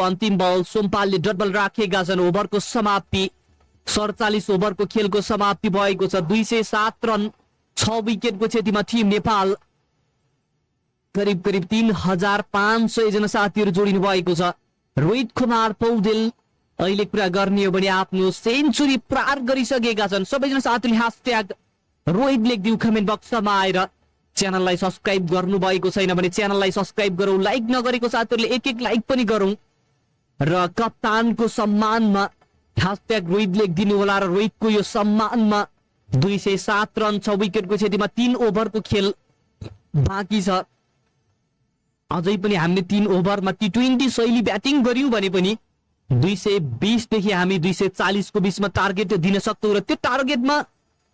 अन्तिम बल सोमपालले डट बल राखेका छन्। ओभरको समाप्ति 47 ओभरको खेलको समाप्ति भएको छ। 207 रन 6 विकेटको क्षतिमा टिम नेपाल करिब 3500 जना साथीहरू जोडिनु भएको छ। रोहित कुमार पौडेल अहिले कुरा गर्ने हो भने आफ्नो सेन्चुरी पार गरिसकेका छन्। सबैजना साथीले # रोहित लेखिदिउ कमेन्ट बक्समा आएर। च्यानललाई सब्स्क्राइब गर्नु भएको छैन भने च्यानललाई सब्स्क्राइब गरौँ। लाइक नगरेको साथीहरूले एक लाइक पनि गरौँ र कप्तानको सम्मानमा # रोहित लेखिदिनु होला र रोहितको यो सम्मानमा 207 रन 6 विकेटको क्षतिमा 3 ओभरको खेल बाँकी छ। अझै पनि हामीले 3 ओभरमा टी20 शैली ब्याटिङ गर्यौं भने पनि 220 देखि हामी 240 को बीचमा टार्गेट दिन सक्छौं र त्यो टार्गेटमा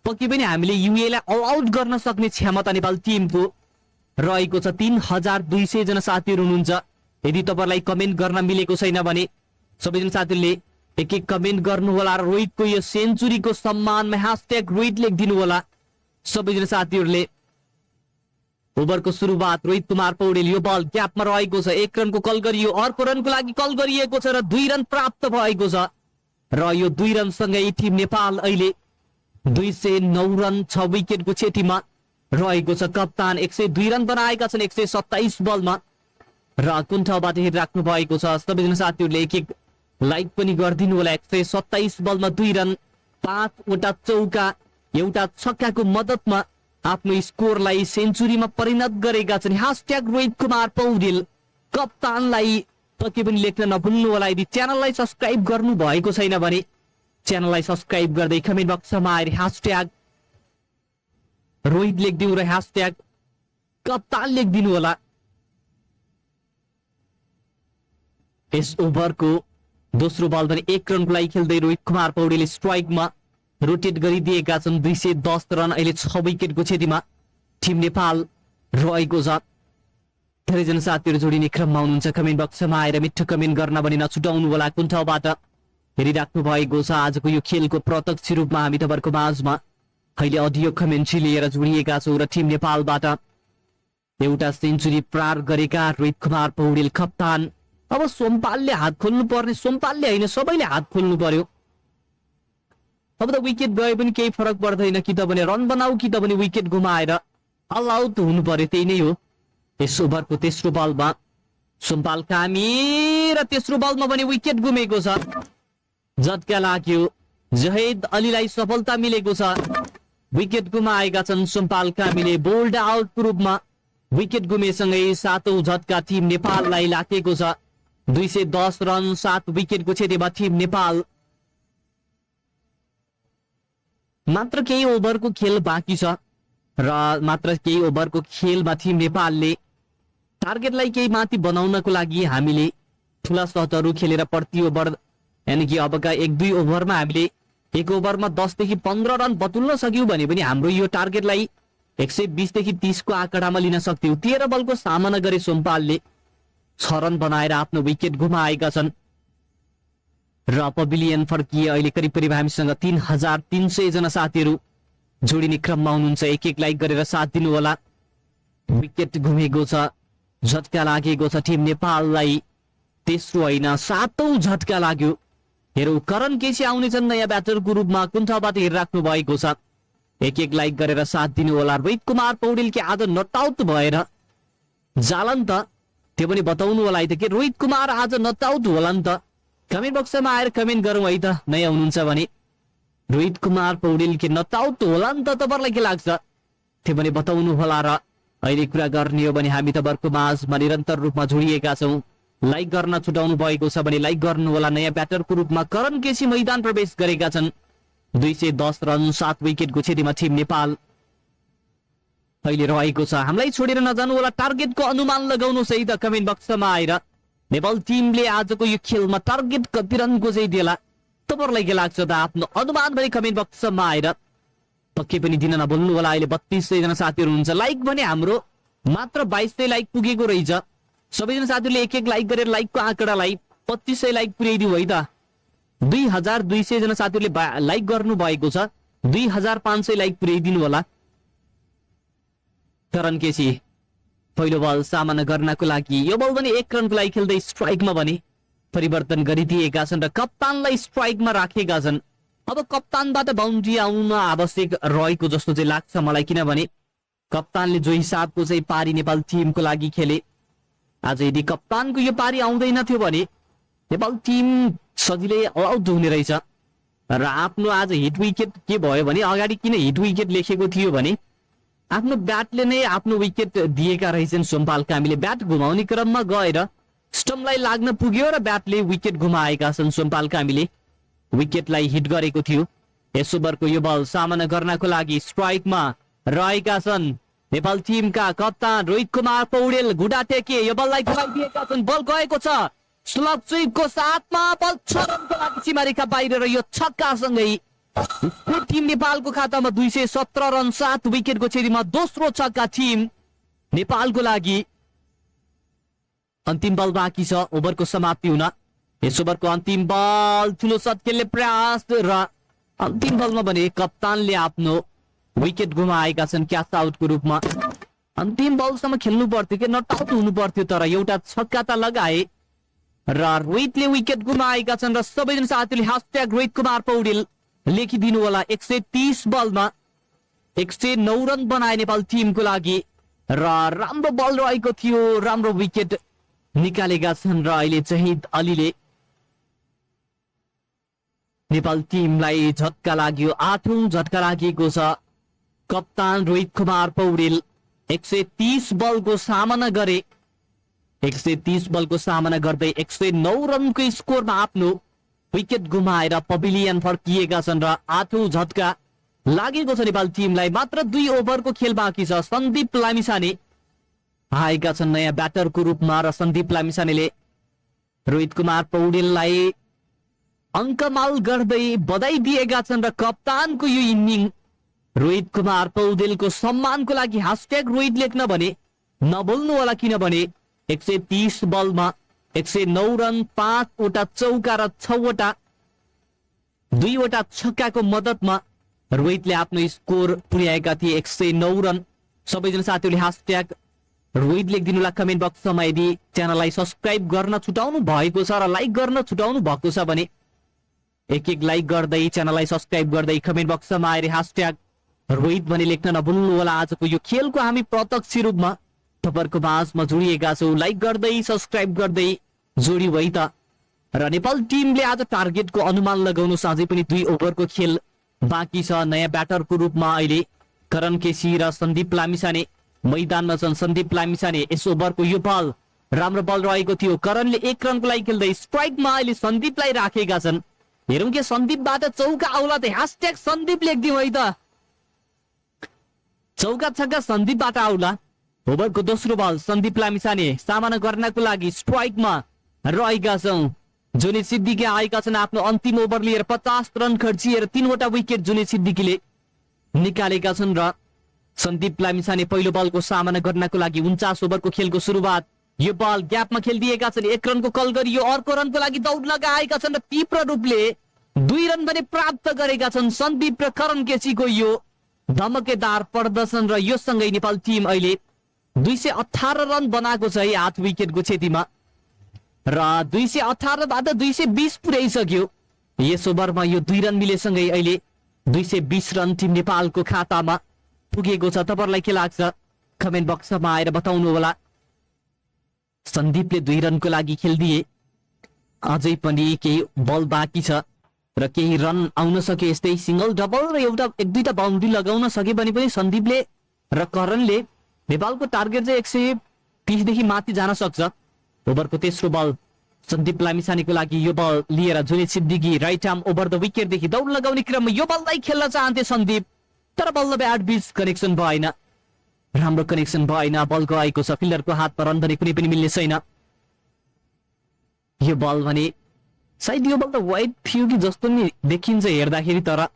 पक्कै पनि हामीले युएलाई अल आउट गर्न सक्ने क्षमता नेपाल टिमको रहेको छ। 3200 जना साथीहरू हुनुहुन्छ। यदि तपाईलाई कमेन्ट गर्न मिलेको छैन भने सबैजना साथीहरूले एक कमेन्ट गर्नु होला र रोहितको यो सेन्चुरीको सम्मानमा # रोहित लेखिदिनु होला। सबैजना साथीहरूले ओभरको सुरुवात रोहित कुमार पौडेल यो बल ग्यापमा रहेको छ। 1 रनको कल गरियो, अर्को रनको लागि कल गरिएको छ र 2 रन प्राप्त भएको छ र यो 2 रन सँगै टिम नेपाल अहिले 209 रन 6 विकेटको क्षतिमा रहेको छ। कप्तान 102 रन बनाएका छन् 127 बलमा र कुन ठाउँबाट हेरिराख्नु भएको छ। सबैजना साथीहरूले एक लाइक पनि गरिदिनु होला। 127 बलमा 2 रन 5 वटा चौका एउटा छक्काको मद्दतमा आफ्नो स्कोरलाई सेन्चुरीमा परिणत गरेका छन्। # रोहित कुमार पौडेल कप्तानलाई पक्कै पनि लेख्न नभुल्नु होला। यदि च्यानललाई सब्स्क्राइब गर्नु भएको छैन भने च्यानललाई सब्स्क्राइब गर्दै कमेन्ट बक्समा आएर # रोहित लेखिदिउ र # कप्तान लेखिदिनु होला। यस ओभरको दोस्रो बल भने 1 रनको लागि खेल्दै रोहित कुमार पौडेल स्ट्राइकमा रोटेट गरिदिएका छन्। 210 रन अहिले 6 विकेटको क्षतिमा टिम नेपाल रहेको छ। धेरैजना साथीहरू जोडिने क्रममा हुनुहुन्छ। कमेन्ट बक्समा आएर मिठो कमेन्ट गर्न भने नछुटाउनु होला। कुन ठाउँबाट हेरिराख्नु भएको छ आजको यो खेलको प्रत्यक्ष रूपमा हामी तपाईहरुको माझमा अहिले अडियो कमेन्ट्री लिएर जोडिएका छौं र टिम नेपालबाट एउटा सेन्चुरी पार गरेका रोहित कुमार पौडेल कप्तान। अब सोमपालले हात खोल्नु पर्ने, सोमपालले हैन सबैले हात खोल्नु पर्यो। अब त विकेट गए पनि केही फरक पर्दैन, कि त भने रन बनाऊ कि त भने विकेट गुमाएर अल आउट हुनु पर्यो, त्यही नै हो। यस ओभरको तेस्रो बलमा सोमपाल कामी र तेस्रो बलमा पनि विकेट गुमेको छ। झट्का लाग्यो, जहेद अलीलाई सफलता मिलेको छ। विकेट गुमाएका छन् सोमपाल कामीले। बोल्ड आउटको रूपमा विकेट गुमेसँगै 7औं झट्का टिम नेपाललाई लागेको छ। 210 रन 7 विकेटको क्षतिमा टिम नेपाल। मात्र केही ओभरको खेल बाँकी छ र मात्र केही ओभरको खेलमा टिम नेपालले टार्गेटलाई केही माथि बनाउनको लागि हामीले ठूला शटहरू खेलेर प्रति ओभर यानी कि अबका 1-2 ओभरमा हामीले एक ओभरमा 10 देखि 15 रन बटुल्न सक्यौं भने पनि हाम्रो यो टार्गेटलाई 120 देखि 30 को आँकडामा लिन सक्थ्यौं। 13 बलको सामना गरे सोमपालले 6 रन बनाएर आफ्नो विकेट गुमाएका छन् र पभिलियन फर्किए। अहिले करिब हामीसँग 3300 जना साथीहरू जोडिने क्रममा हुनुहुन्छ। एक लाइक गरेर साथ दिनु होला। विकेट गुमेको छ, झट्का लागेको छ टिम नेपाललाई। तेस्रो होइन 7औं झट्का लाग्यो। हेरौं करण केसी आउनेछन् नयाँ ब्याटरको रूपमा, कुन ठाउँबाट हेरिराख्नु भएको छ। एक लाइक गरेर साथ दिनु होला। रोहित कुमार पौडेल के आज नट आउट भएर जालन त, त्यो पनि बताउनु होला है त के रोहित कुमार आज नट आउट होला नि त। कमेन्ट बक्समा आएर कमेन्ट गरौँ है त, नयाँ हुनुहुन्छ भने। रोहित कुमार पौडेल के नट आउट होला नि त, तपाईहरुलाई के लाग्छ त्यो पनि बताउनु होला। र अहिले कुरा गर्ने हो भने हामी तपाईहरुको माझमा निरन्तर रूपमा जोडिएका छौं। लाइक गर्न छुटाउनु भएको छ भने लाइक गर्नु होला। नयाँ ब्याटरको रूपमा करण केसी मैदान प्रवेश गरेका छन्। 210 रन 7 विकेटको क्षतिमा टिम नेपाल अहिले रहेको छ। हामीलाई छोडेर नजानु होला। टार्गेटको अनुमान लगाउनुहोस् है त कमेन्ट बक्समा आएर। नेपाल टिमले आजको यो खेलमा टार्गेट कति रनको चाहिँ देला, तपाईहरुलाई के लाग्छ त आफ्नो अनुमान भने कमेन्ट बक्समा आएर पक्कै पनि दिन नभुल्नु होला। अहिले 3200 जना साथीहरू हुनुहुन्छ। लाइक भने हाम्रो मात्र 2200 लाइक पुगेको रहेछ। सबैजना साथीहरूले एक लाइक गरेर लाइकको आँकडालाई 2500 लाइक पुर्याइदिउ है त। 2200 जना साथीहरूले लाइक गर्नु भएको छ। 2500 लाइक पुर्याइदिनु होला। करण केसी पहिलो बल सामना गर्नको लागि, यो बल पनि 1 रनको लागि खेल्दै स्ट्राइकमा भने परिवर्तन गरिदिएका छन् र कप्तानलाई स्ट्राइकमा राखेका छन्। अब कप्तानबाट बाउन्ड्री आउन आवश्यक रहेको जस्तो चाहिँ लाग्छ मलाई, किनभने कप्तानले जो हिसाबको चाहिँ पारी नेपाल टिमको लागि खेले, आज यदि कप्तानको यो पारी आउँदैन थियो भने नेपाल टिम सजिलै आउट हुने रहेछ। र आफ्नो आज हिट विकेट के भयो भने, अगाडि किन हिट विकेट लेखेको थियो भने आफ्नो ब्याटले नै आफ्नो विकेट दिएका रहेछन् सोमपाल कामीले। ब्याट घुमाउने क्रममा गएर स्टम्पलाई लाग्न पुग्यो र ब्याटले विकेट घुमाएका छन् सोमपाल कामीले, विकेटलाई हिट गरेको थियो। यस ओभरको यो बल सामना गर्नको लागि स्ट्राइकमा रहेका छन् नेपाल टिमका कप्तान रोहित कुमार पौडेल। घुँडा टेके यो बललाई घुमाइदिएका छन्, बल गएको छ स्लग स्विपको साथमा, बल 6 रनको लागि सीमारेखा बाहिर र यो छक्कासँगै टिम नेपालको खातामा 217 रन 7 विकेटको क्षतिमा दोस्रो छक्का टिम नेपालको लागि। अन्तिम बल बाँकी छ ओभरको समाप्ति हुन। यस ओभरको अन्तिम बल, ठुलो शट खेल्ने प्रयास र अन्तिम बलमा भने कप्तानले आफ्नो विकेट गुमाएका छन् क्याच आउटको रूपमा। अन्तिम बलसम्म खेल्नु पर्थ्यो कि नट आउट हुनु पर्थ्यो, तर एउटा छक्का त लगाए र रोहितले विकेट गुमाएका छन्। र सबैजना साथीले # रोहित कुमार पौडेल लेखिदिनु होला। 130 बलमा 109 रन बनाए नेपाल टिमको लागि र राम्रो बल रहेको थियो, राम्रो विकेट निकालेका छन्। र अहिले जहिद अलीले नेपाल टिमलाई झट्का लाग्यो, 8औं झट्का लागेको छ। कप्तान रोहित कुमार पौडेल 130 बलको सामना गरे, 130 बलको सामना गर्दै 109 रनको स्कोरमा आफ्नो विकेट गुमाएर पभिलियन फर्किएका छन् र 8औं झट्का लागेको छ नेपाल टिमलाई। मात्र 2 ओभरको खेल बाँकी छ। सन्दीप लामिछाने आएका छन् नयाँ ब्याटरको रूपमा र सन्दीप लामिछानेले रोहित कुमार पौडेललाई अङ्कमाल गर्दै बधाई दिएका छन् र कप्तानको यो इनिङ रोहित कुमार पौडेलको सम्मानको लागि #रोहित लेख्न भने नभुल्नु होला, किनभने 130 बलमा 109 रन 5 वटा चौका र 6 वटा 2 वटा छक्काको मद्दतमा रोहितले आफ्नो स्कोर पुर्याएका थिए 109 रन। सबैजना साथीहरूले #रोहित लेखिदिनु होला कमेन्ट बक्समा। यदि च्यानललाई सब्स्क्राइब गर्न छुटाउनु भएको छ र लाइक गर्न छुटाउनु भएको छ भने एक लाइक गर्दै च्यानललाई सब्स्क्राइब गर्दै कमेन्ट बक्समा आएर #रोहित भने लेख्न नभुल्नु होला। आजको यो खेलको हामी प्रत्यक्ष रूपमा तपाईहरुको माझमा जोडिएका छौं, लाइक गर्दै सब्स्क्राइब गर्दै जोडी भई त। र नेपाल टिमले आज टार्गेटको अनुमान लगाउनु साझै पनि 2 ओभरको खेल बाँकी छ। नयाँ ब्याटरको रूपमा अहिले करण केसी र सन्दीप लामिछाने मैदानमा छन्। सन्दीप लामिछाने यस ओभरको यो बल राम्रो बल रहेको थियो, करणले 1 रनको लागि खेल्दै स्ट्राइकमा अहिले सन्दीपलाई राखेका छन्। हेरौं के सन्दीपबाट चौका आउला त #सन्दीप लेख्दिउँ है त। चौका छक्का सन्दीपबाट आउला। ओभरको दोस्रो बल सन्दीप लामिछाने सामना गर्नको लागि स्ट्राइकमा रहेका छौं। जुनित सिद्दिकी आएका छन् आफ्नो अन्तिम ओभर लिएर 50 रन खर्चिएर 3 वटा विकेट जुनित सिद्दिकीले निकालेका छन्। र सन्दीप लामिछाने पहिलो बलको सामना गर्नको लागि 49 ओभरको खेलको सुरुवात। यो बल ग्यापमा खेलिदिएका छन्, 1 रनको कल गरियो, अर्को रनको लागि दौड लगाएका छन् र तीव्र रूपले 2 रन भने प्राप्त गरेका छन्। सन्दीप र करण केसीको यो धमकेदार प्रदर्शन र यो सँगै नेपाल टिम अहिले 218 रन बनाएको छ है 8 विकेटको क्षतिमा र 218 बाट 220 पुर्याइसक्यो। यस ओभरमा यो 2 रन मिलेसँगै अहिले 220 रन टिम नेपालको खातामा पुगेको छ। तपाईहरुलाई के लाग्छ कमेन्ट बक्समा आएर बताउनु होला। सन्दीपले 2 रनको लागि खेलिदिए, अझै पनि केही बल बाँकी छ र केही रन आउन सके, यस्तै सिंगल डबल र एउटा 1-2टा बाउन्ड्री लगाउन सके भने पनि सन्दीपले र करणले नेपालको टार्गेट चाहिँ 130 देखि माथि जान सक्छ। ओभरको तेस्रो बल सन्दीप लामिछानेको लागि यो बल लिएर Junaid Siddiqui right arm over the wicket देखि दौड लगाउने क्रममा यो बललाई खेल्न चाहन्थे सन्दीप, तर बल ब्याट बीच कनेक्सन भएन, राम्रो कनेक्सन भएन। बल गएको छ, फिल्डरको हातमा रन भने कुनै पनि मिल्ने छैन। यो बल भने सायद यो बल त वाइड थियो कि जस्तो नि देखिन्छ हेर्दाखेरि, तर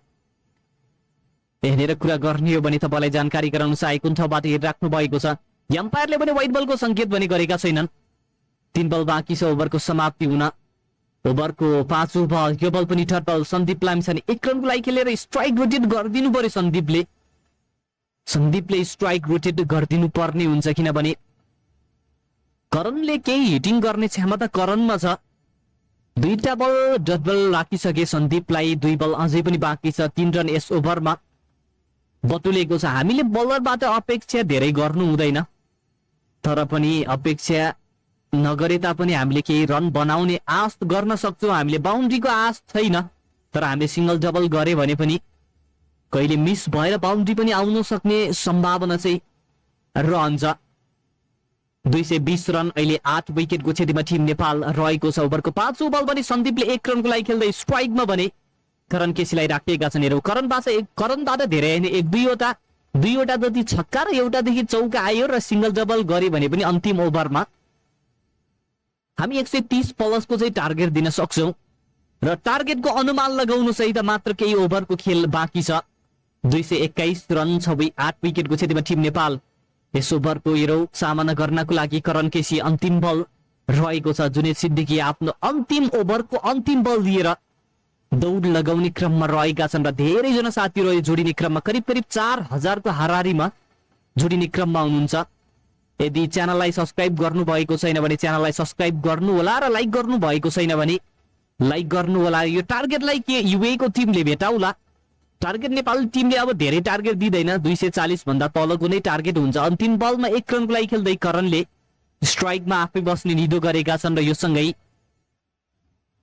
हेरेर कुरा गर्ने हो भने तपाईलाई जानकारी गराउन चाहेको ठाउँबाट हेरिराख्नु भएको छ। एम्पायरले पनि वाइड बलको संकेत भने गरेका छैनन्। 3 बल बाँकी छ ओभरको समाप्ति हुन। ओभरको 5औं बल, यो बल पनि थर्ड बल सन्दीप लामिछाने 1 रनको लागि खेलेर स्ट्राइक रोटेट गरिदिनु पर्यो सन्दीपले स्ट्राइक रोटेट गरिदिनु पर्ने हुन्छ, किनभने करणले केही हिटिङ गर्ने क्षमता करणमा छ दुईटा बल डट बल राखिसके सन्दीपलाई 2 बल अझै पनि बाँकी छ 3 रन यस ओभरमा बटुलेको छ हामीले बलरबाट अपेक्षा धेरै गर्नु हुँदैन तर पनि अपेक्षा नगरे तापनि हामीले केही रन बनाउने आश गर्न सक्छौं हामीले बाउन्ड्रीको आश छैन तर हामीले सिंगल डबल गरे भने पनि कहिले मिस भएर बाउन्ड्री पनि आउन सक्ने सम्भावना चाहिँ रहन्छ 220 रन अहिले 8 विकेटको क्षतिमा टिम नेपाल रहेको छ ओभरको 5औं बल पनि सन्दीपले 1 रनको लागि खेल्दै स्ट्राइकमा भने करण केसीलाई राखिएका छन् हेरौं करणबाट धेरै हैन 1-2वटा जति छक्का र एउटादेखि चौका आयो र सिंगल डबल गरे भने पनि अन्तिम ओभरमा हामी 130 प्लसको चाहिँ टार्गेट दिन सक्छौं र टार्गेटको अनुमान लगाउनु सहित मात्र केही ओभरको खेल बाँकी छ 221 रन 8 विकेटको क्षतिमा टिम नेपाल यस ओभरको हेरौं सामना गर्नको लागि करण केसी अन्तिम बल रहेको छ जुनेद सिद्दिकी आफ्नो अन्तिम ओभरको अन्तिम बल दिएर दौड लगाउने क्रममा रहेका छन् र धेरै जना साथीहरु जोडिने क्रममा करिब 4000 को हाराहारीमा जोडिने क्रममा हुनुहुन्छ यदि च्यानललाई सब्स्क्राइब गर्नु भएको छैन भने च्यानललाई सब्स्क्राइब गर्नु होला र लाइक गर्नु भएको छैन भने लाइक गर्नु होला यो टार्गेटलाई के युए को टिमले भेटाउला टार्गेट नेपाल टिमले अब धेरै टार्गेट दिदैन 240 भन्दा तलको नै टार्गेट हुन्छ अन्तिम बलमा 1 रनको लागि खेल्दै करणले स्ट्राइकमा आफै बस्ने निधो गरेका छन् र यो सँगै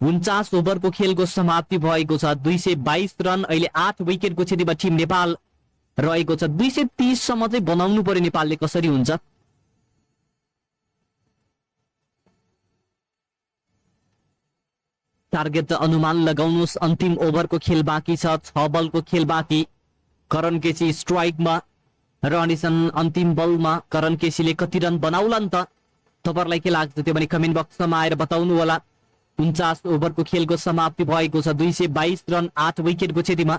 49 ओभरको खेलको समाप्ति भएको छ 222 रन अहिले 8 विकेटको क्षतिमा टिम नेपाल रहेको छ 230 सम्म चाहिँ बनाउनु पर्यो नेपालले कसरी हुन्छ टार्गेट अनुमान लगाउनुस् अन्तिम ओभरको खेल बाँकी छ 6 बलको खेल बाँकी करण केसी स्ट्राइकमा रहनेछन् अन्तिम बलमा करण केसीले कति रन बनाउलान् त तपाईहरुलाई के लाग्छ त्यो भने कमेन्ट बक्समा आएर बताउनु होला 49 ओभरको खेलको समाप्ति भएको छ 222 रन 8 विकेटको क्षतिमा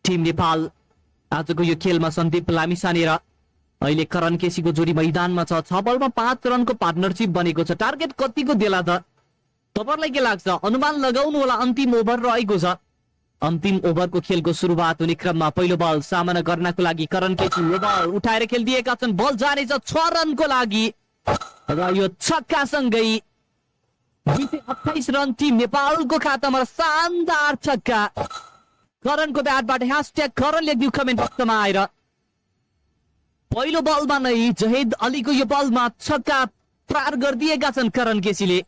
टिम नेपाल आजको यो खेलमा सन्दीप लामिछाने र अहिले करण केसीको जोडी मैदानमा छ 6 बलमा 5 रनको पार्टनरशिप बनेको छ टार्गेट कतिको देला त तपाईहरुलाई के लाग्छ अनुमान लगाउनु होला अन्तिम ओभर रहेको छ अन्तिम ओभरको खेलको सुरुवात हुने क्रममा पहिलो बल सामना गर्नको लागि करण केसी बल उठाएर खेलिदिएका छन् बल जानेछ 6 रनको लागि र यो छक्कासँगै 228 रन टिम नेपालको खातामा शानदार छक्का करणको ब्याटबाट #करण लेख्दिउ कमेन्ट बक्समा आएर पहिलो बलमा नै जहिद अलीको यो बलमा छक्का पार गरिदिएका छन् करण केसीले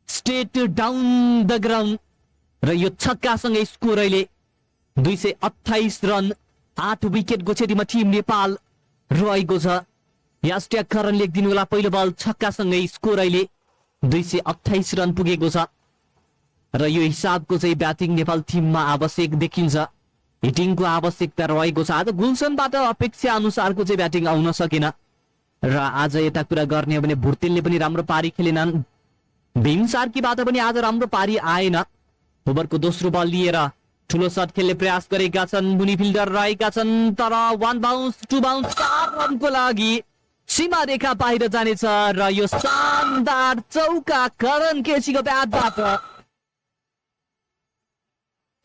स्ट्रेट डाउन द ग्राउन्ड र यो छक्कासँगै स्कोर अहिले 228 रन 8 विकेटको क्षतिमा टिम नेपाल रहेको छ #करण लेखिदिनु होला पहिलो बल छक्कासँगै स्कोर अहिले 228 रन पुगेको छ र यो हिसाबको चाहिँ ब्याटिङ नेपाल टिममा आवश्यक देखिन्छ हिटिङको आवश्यकता रहेको छ आज गुलसनबाट अपेक्षा अनुसारको चाहिँ ब्याटिङ आउन सकेन र आज यता कुरा गर्ने हो भने भुर्तेलले पनि राम्रो पारी खेलेनन् भीम सार्कीबाट पनि आज राम्रो पारी आएन ओभरको दोस्रो बल लिएर ठुलो शट खेल्ने प्रयास गरेका छन् मुनि फिल्डर रहेका छन् तर 1 बाउन्स 2 बाउन्स 4 रनको लागि सीमा रेखा बाहिर जानेछ र यो शानदार चौका करण केसीको ब्याटबाट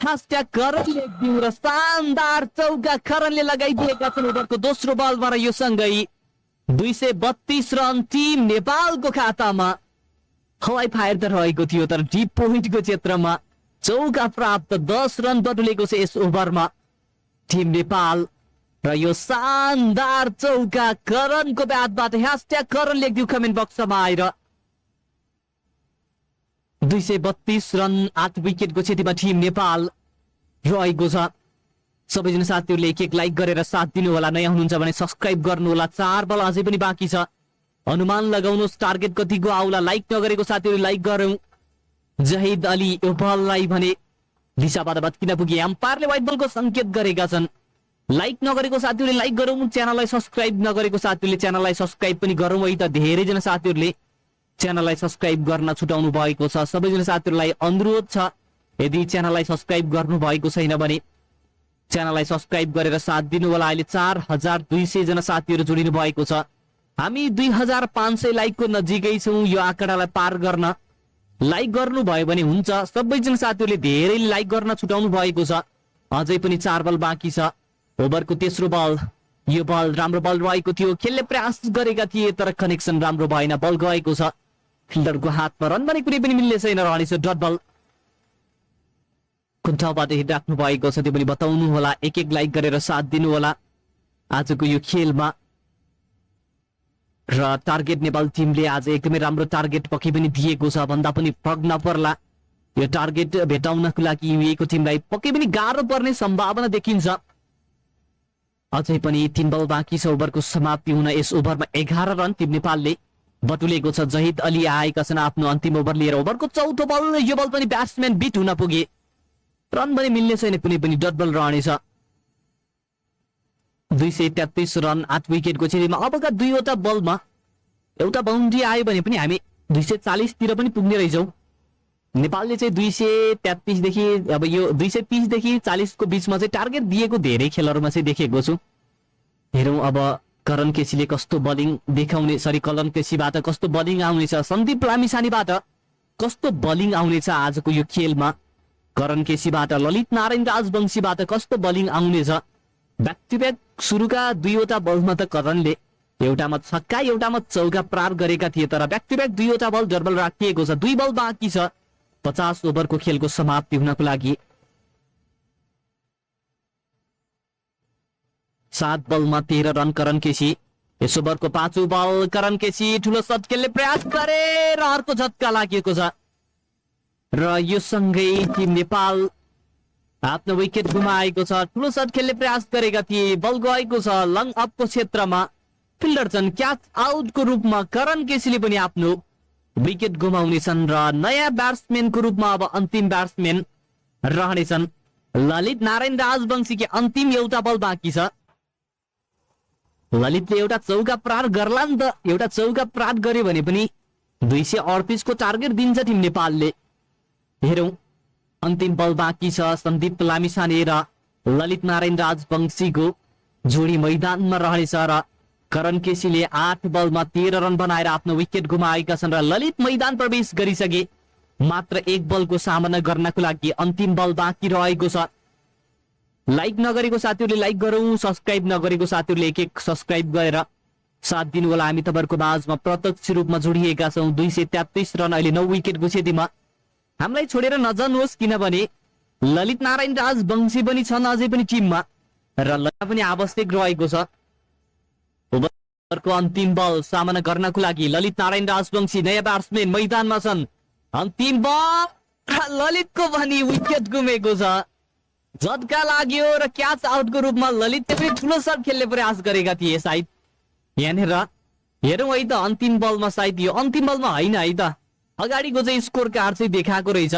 #करण लेखिदिउ र शानदार चौका करणले लगाइदिएका छन् ओभरको दोस्रो बलमा र यो सँगै 232 रन टिम नेपालको खातामा हवाई फायर त रहेको थियो तर डिप पोइन्टको क्षेत्रमा चौका प्राप्त 10 रन बटुलेको छ यस ओभरमा टिम नेपाल र यो शानदार चौका करणको ब्याटबाट #करण लेखिदिउ कमेन्ट बक्समा आएर 232 रन 8 विकेटको क्षतिमा टिम नेपाल रहेको छ सबैजना साथीहरुले एक लाइक गरेर साथ दिनु होला नयाँ हुनुहुन्छ भने सब्स्क्राइब गर्नु होला 4 बल अझै पनि बाँकी छ अनुमान लगाउनुस् टार्गेट कतिको आउला लाइक नगरेको साथीहरु लाइक गरौं जहिद अली यो बललाई भने दिशाबाट भत्किन पुगे एम्पायरले व्हाइट बलको संकेत गरेका छन् लाइक नगरेको साथीहरुले लाइक गरौं च्यानललाई सब्स्क्राइब नगरेको साथीहरुले च्यानललाई सब्स्क्राइब पनि गरौं है त धेरै जना साथीहरुले च्यानललाई सब्स्क्राइब गर्न छुटाउनु भएको छ सबैजना साथीहरुलाई अनुरोध छ यदि च्यानललाई सब्स्क्राइब गर्नु भएको छैन भने च्यानललाई सब्स्क्राइब गरेर साथ दिनु होला अहिले 4200 जना साथीहरु जोडिनु भएको छ हामी 2500 लाइकको नजिकै छौं यो आँकडालाई पार गर्न लाइक गर्नु भयो भने हुन्छ सबैजना साथीहरुले धेरै लाइक गर्न छुटाउनु भएको छ अझै पनि 4 बल बाँकी छ ओभरको तेस्रो बल यो बल राम्रो बल रहेको थियो खेल्ने प्रयास गरेका थिए तर कनेक्सन राम्रो भएन बल गएको छ फिल्डरको हातमा रन भने कुनै पनि मिल्ने छैन रहनेछ डट बल कुन ठाउँबाट हेरिराख्नु भएको छ त्यो पनि बताउनु होला, एक लाइक गरेर साथ दिनु होला आजको यो खेलमा। र टार्गेट नेपाल टिमले आज एकदमै राम्रो टार्गेट पक्कै पनि दिएको छ भन्दा पनि फरक नपर्ला। यो टार्गेट भेटाउनको लागि युएको टिमलाई पक्कै पनि गाह्रो पर्ने सम्भावना देखिन्छ। अझै पनि 3 बल बाँकी छ ओभरको समाप्ति हुन। यस ओभरमा 11 रन टिम नेपालले बटुलेको छ। जहिद अली आएका छन् आफ्नो अन्तिम ओभर लिएर। ओभरको चौथो बल, यो बल पनि ब्याट्सम्यान बिट हुन पुगे, रन पनि मिल्ने छैन, कुनै पनि डट बल रहनेछ। 233 रन 8 विकेटको क्षतिमा। अबका दुईवटा बलमा एउटा बाउन्ड्री आयो भने पनि हामी 240 तिर पनि पुग्ने रहेछौँ। नेपालले चाहिँ 233 देखि अब यो 230 देखि 40 को बीचमा चाहिँ टार्गेट दिएको धेरै खेलहरुमा चाहिँ देखेको छु। हेरौं अब करण केसीले कस्तो बलिङ देखाउने, करण केसीबाट कस्तो बलिङ आउनेछ, सन्दीप लामिछानेबाट कस्तो बलिङ आउनेछ आजको यो खेलमा। करण केसीबाट, ललित नारायण राजवंशीबाट कस्तो बलिङ आउनेछ। ब्याक टु ब्याक सुरुका दुईवटा बलमा त करणले एउटामा छक्का एउटामा चौका प्रार गरेका थिए, तर ब्याक टु ब्याक दुईवटा बल डबल राखिएको छ। 2 बल बाँकी छ 50 ओभरको खेलको समाप्ति हुनको लागि। 7 बलमा 13 रन करण केसी। यस ओभरको 5औं बल करण केसी ठूलो शट खेल्ने प्रयास गरे र अर्को झट्का लागेको छ र यो सँगै टिम नेपाल आफ्नो विकेट गुमाएको छ। ठूलो शट खेल्ने प्रयास गरेका थिए, बल गएको छ लङ अपको क्षेत्रमा। फिल्डर छन् क्याच आउटको रूपमा। करण केसीले पनि आफ्नो विकेट गुमाउनेछन् र नयाँ ब्याट्सम्यानको रूपमा अब अन्तिम ब्याट्सम्यान रहनेछन् ललित नारायण राजवंशीकी। अन्तिम एउटा बल बाँकी छ। ललितले एउटा चौका प्रार गर्ला नि त, एउटा चौका प्रार गर्यो भने पनि 238 को टार्गेट दिन्छ टिम नेपालले। हेरौं अन्तिम बल बाँकी छ। सन्दीप लामिछाने र ललित नारायण राजवंशीको जोडी मैदानमा रहनेछ र करण केसीले 8 बलमा 13 रन बनाएर आफ्नो विकेट गुमाएका छन् र ललित मैदान प्रवेश गरिसके। मात्र 1 बलको सामना गर्नको लागि अन्तिम बल बाँकी रहेको छ। लाइक नगरेको साथीहरूले लाइक गरौँ, सब्स्क्राइब नगरेको साथीहरूले एक सब्स्क्राइब गरेर साथ दिनु होला। हामी तपाईहरुको माझमा प्रत्यक्ष रूपमा जोडिएका छौं। 233 रन अहिले 9 विकेटको क्षतिमा। हामीलाई छोडेर नजानुहोस्, किनभने ललित नारायण राजवंशी पनि छन् अझै पनि टिममा र ललित पनि आवश्यक रहेको छ। ओभरको अन्तिम बल सामना गर्नको लागि ललित नारायण राजवंशी नयाँ ब्याट्सम्यान मैदानमा छन्। अन्तिम बल ललितको पनि विकेट गुमेको छ। झट्का लाग्यो र क्याच आउटको रूपमा ललितले पनि ठूलो शट खेल्ने प्रयास गरेका थिए सायद। यहाँनिर हेरौँ है त अन्तिम बलमा, सायद यो अन्तिम बलमा होइन है त, अगाडिको चाहिँ स्कोर कार्ड चाहिँ देखाएको रहेछ।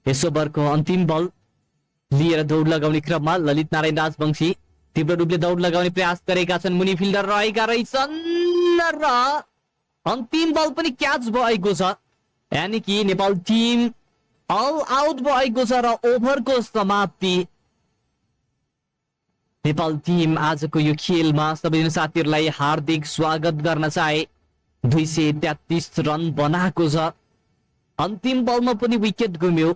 यस ओभरको अन्तिम बल लिएर दौड लगाउने क्रममा ललित नारायण राजवंशी तीव्र रूपले दौड लगाउने प्रयास गरेका छन्। मुनि फिल्डर रहेका रहेछन् र अन्तिम बल पनि क्याच भएको छ, यानी कि नेपाल टिम अल आउट भएको छ र ओभरको समाप्ति। नेपाल टिम आजको यो खेलमा सबैजना साथीहरूलाई हार्दिक स्वागत गर्न चाहे। 233 रन बनाएको छ। अन्तिम बलमा पनि विकेट गुम्यो।